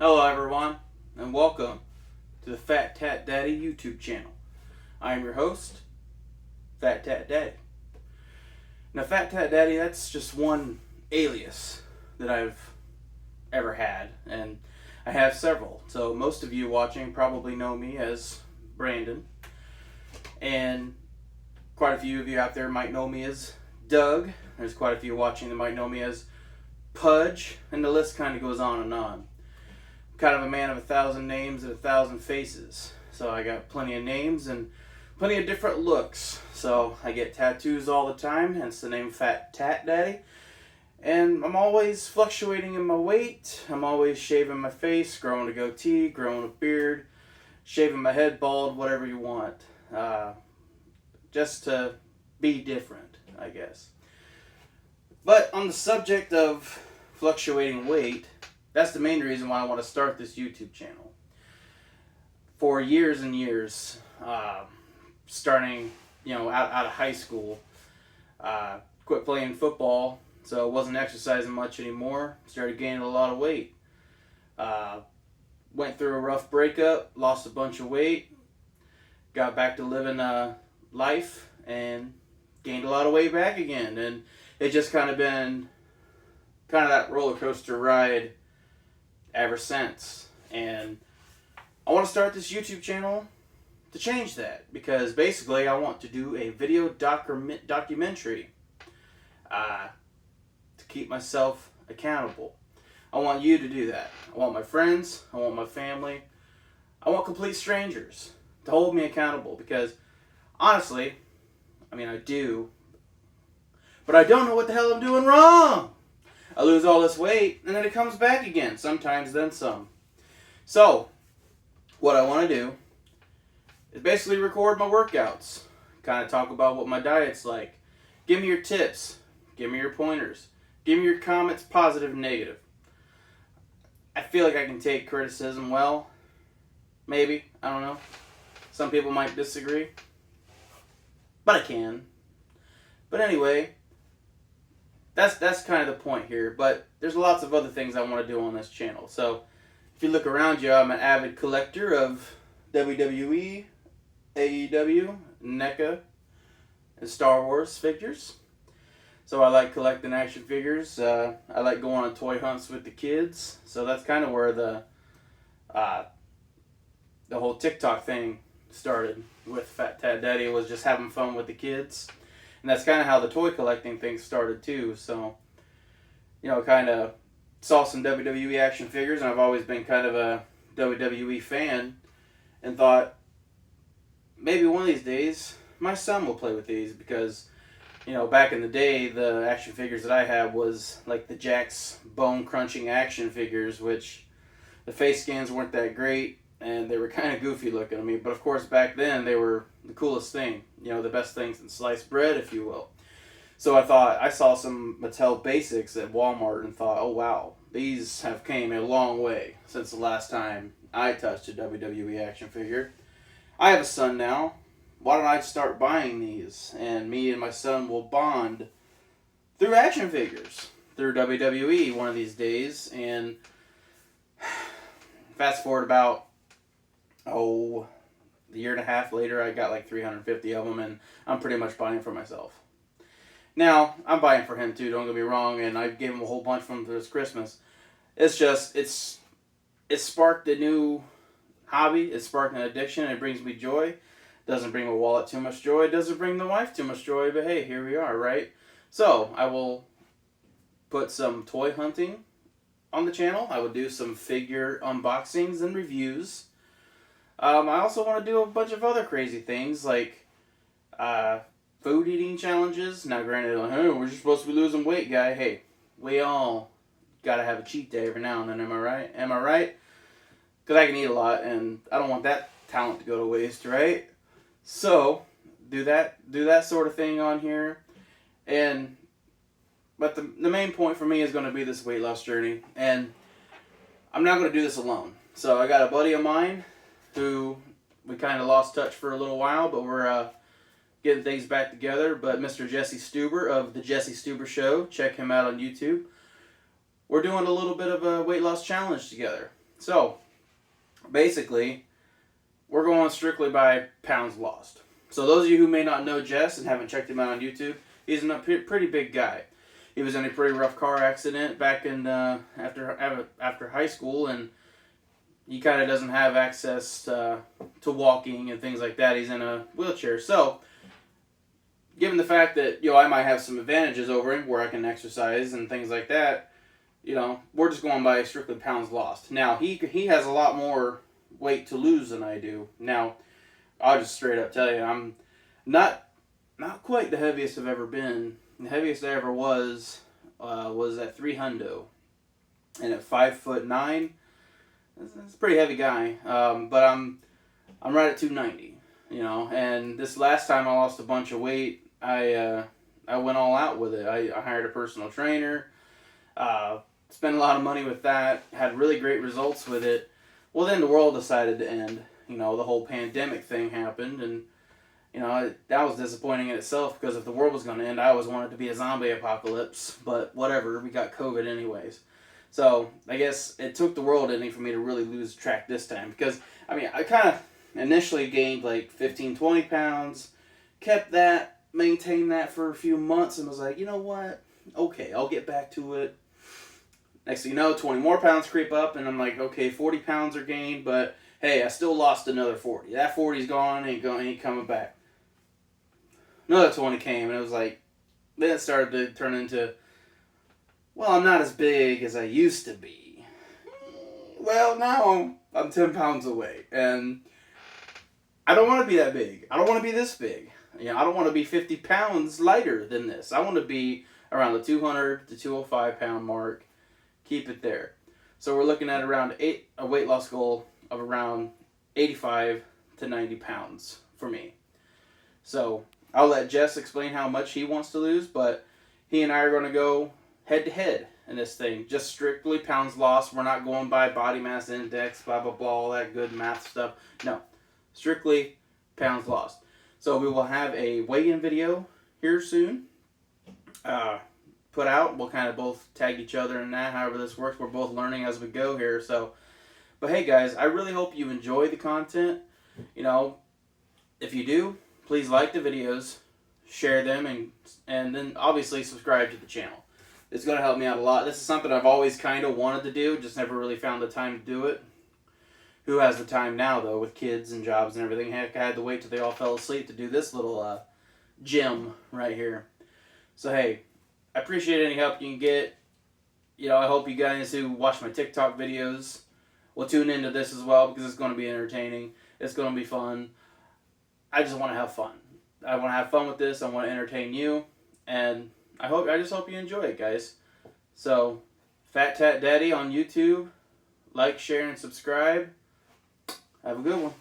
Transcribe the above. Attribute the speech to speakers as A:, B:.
A: Hello everyone, and welcome to the FatTattDaddy YouTube channel. I am your host, FatTattDaddy. Now FatTattDaddy, that's just one alias that I've ever had, and I have several. So most of you watching probably know me as Brandon, and quite a few of you out there might know me as Doug. There's quite a few watching that might know me as Pudge, and the list kind of goes on and on. Kind of a man of 1,000 names and 1,000 faces. So I got plenty of names and plenty of different looks. So I get tattoos all the time, hence the name FatTattDaddy. And I'm always fluctuating in my weight. I'm always shaving my face, growing a goatee, growing a beard, shaving my head bald, whatever you want. Just to be different, I guess. But on the subject of fluctuating weight, that's the main reason why I want to start this YouTube channel. For years and years, starting, out of high school, quit playing football, so I wasn't exercising much anymore. Started gaining a lot of weight. Went through a rough breakup, lost a bunch of weight, got back to living life, and gained a lot of weight back again. And it just kind of been that roller coaster ride ever since. And I want to start this YouTube channel to change that, because basically I want to do a video documentary to keep myself accountable. I want you to do that. I want my friends, I want my family, I want complete strangers to hold me accountable, because honestly, I do, but I don't know what the hell I'm doing wrong. I lose all this weight, and then it comes back again. Sometimes, then some. So, what I want to do is basically record my workouts. Kind of talk about what my diet's like. Give me your tips. Give me your pointers. Give me your comments, positive and negative. I feel like I can take criticism well. Maybe. I don't know. Some people might disagree. But I can. But anyway, that's kind of the point here, but there's lots of other things I want to do on this channel. So if you look around you, I'm an avid collector of WWE, AEW, NECA, and Star Wars figures. So I like collecting action figures. I like going on toy hunts with the kids. So that's kind of where the whole TikTok thing started with FatTattDaddy, was just having fun with the kids. And that's kind of how the toy collecting thing started too. So, kind of saw some WWE action figures, and I've always been kind of a WWE fan, and thought maybe one of these days my son will play with these, because, back in the day, the action figures that I had was like the Jakks bone crunching action figures, which the face scans weren't that great, and they were kind of goofy looking to me. But of course, back then, they were the coolest thing. The best things in sliced bread, if you will. So I saw some Mattel Basics at Walmart and thought, oh wow, these have came a long way since the last time I touched a WWE action figure. I have a son now. Why don't I start buying these? And me and my son will bond through action figures, through WWE one of these days. And fast forward about, a year and a half later, I got like 350 of them, and I'm pretty much buying for myself. Now, I'm buying for him too, don't get me wrong, and I gave him a whole bunch from this Christmas. It's just, it sparked a new hobby, it sparked an addiction, and it brings me joy. Doesn't bring my wallet too much joy, doesn't bring the wife too much joy, but hey, here we are, right? So, I will put some toy hunting on the channel. I will do some figure unboxings and reviews. I also want to do a bunch of other crazy things, like food eating challenges. Now, granted, hey, we're just supposed to be losing weight, guy. Hey, we all gotta have a cheat day every now and then. Am I right? Am I right? Because I can eat a lot, and I don't want that talent to go to waste, right? So, do that sort of thing on here, but the main point for me is going to be this weight loss journey, and I'm not going to do this alone. So I got a buddy of mine who we kind of lost touch for a little while, but we're getting things back together. But Mr. Jesse Stuber of the Jesse Stuber Show, check him out on YouTube. We're doing a little bit of a weight loss challenge together. So, basically, we're going strictly by pounds lost. So those of you who may not know Jess and haven't checked him out on YouTube, he's a pretty big guy. He was in a pretty rough car accident back in after high school, and he kind of doesn't have access to walking and things like that. He's in a wheelchair. So, given the fact that I might have some advantages over him where I can exercise and things like that, we're just going by strictly pounds lost. Now he has a lot more weight to lose than I do. Now, I'll just straight up tell you, I'm not quite the heaviest I've ever been. The heaviest I ever was at 300, and at 5'9", it's a pretty heavy guy. But I'm right at 290. And this last time I lost a bunch of weight, I went all out with it. I hired a personal trainer, spent a lot of money with that, had really great results with it. Well, then the world decided to end. The whole pandemic thing happened, and that was disappointing in itself, because if the world was going to end, I always wanted it to be a zombie apocalypse, but whatever, we got COVID anyways. So I guess it took the world ending for me to really lose track this time, because I kind of initially gained like 15, 20 pounds, kept that, maintained that for a few months, and was like, you know what, okay, I'll get back to it. Next thing you know, 20 more pounds creep up, and I'm like, okay, 40 pounds are gained, but hey, I still lost another 40. That 40's gone, ain't coming back. Another 20 came, and it was like, then it started to turn into, well, I'm not as big as I used to be. Well, now I'm 10 pounds away, and I don't want to be that big. I don't want to be this big. I don't want to be 50 pounds lighter than this. I want to be around the 200 to 205 pound mark. Keep it there. So we're looking at around a weight loss goal of around 85 to 90 pounds for me. So I'll let Jess explain how much he wants to lose, but he and I are going to go head to head in this thing. Just strictly pounds lost. We're not going by body mass index, blah, blah, blah, all that good math stuff. No. Strictly pounds lost. So we will have a weigh-in video here soon. Put out. We'll kind of both tag each other in that, however this works. We're both learning as we go here. So, but hey guys, I really hope you enjoy the content. If you do, please like the videos, share them, and then obviously subscribe to the channel. It's going to help me out a lot. This is something I've always kind of wanted to do, just never really found the time to do it. Who has the time now, though, with kids and jobs and everything? Heck, I had to wait till they all fell asleep to do this little gem right here. So, hey, I appreciate any help you can get. I hope you guys who watch my TikTok videos will tune into this as well, because it's going to be entertaining. It's going to be fun. I just want to have fun. I want to have fun with this. I want to entertain you. And I just hope you enjoy it, guys. So, FatTattDaddy on YouTube. Like, share, and subscribe. Have a good one.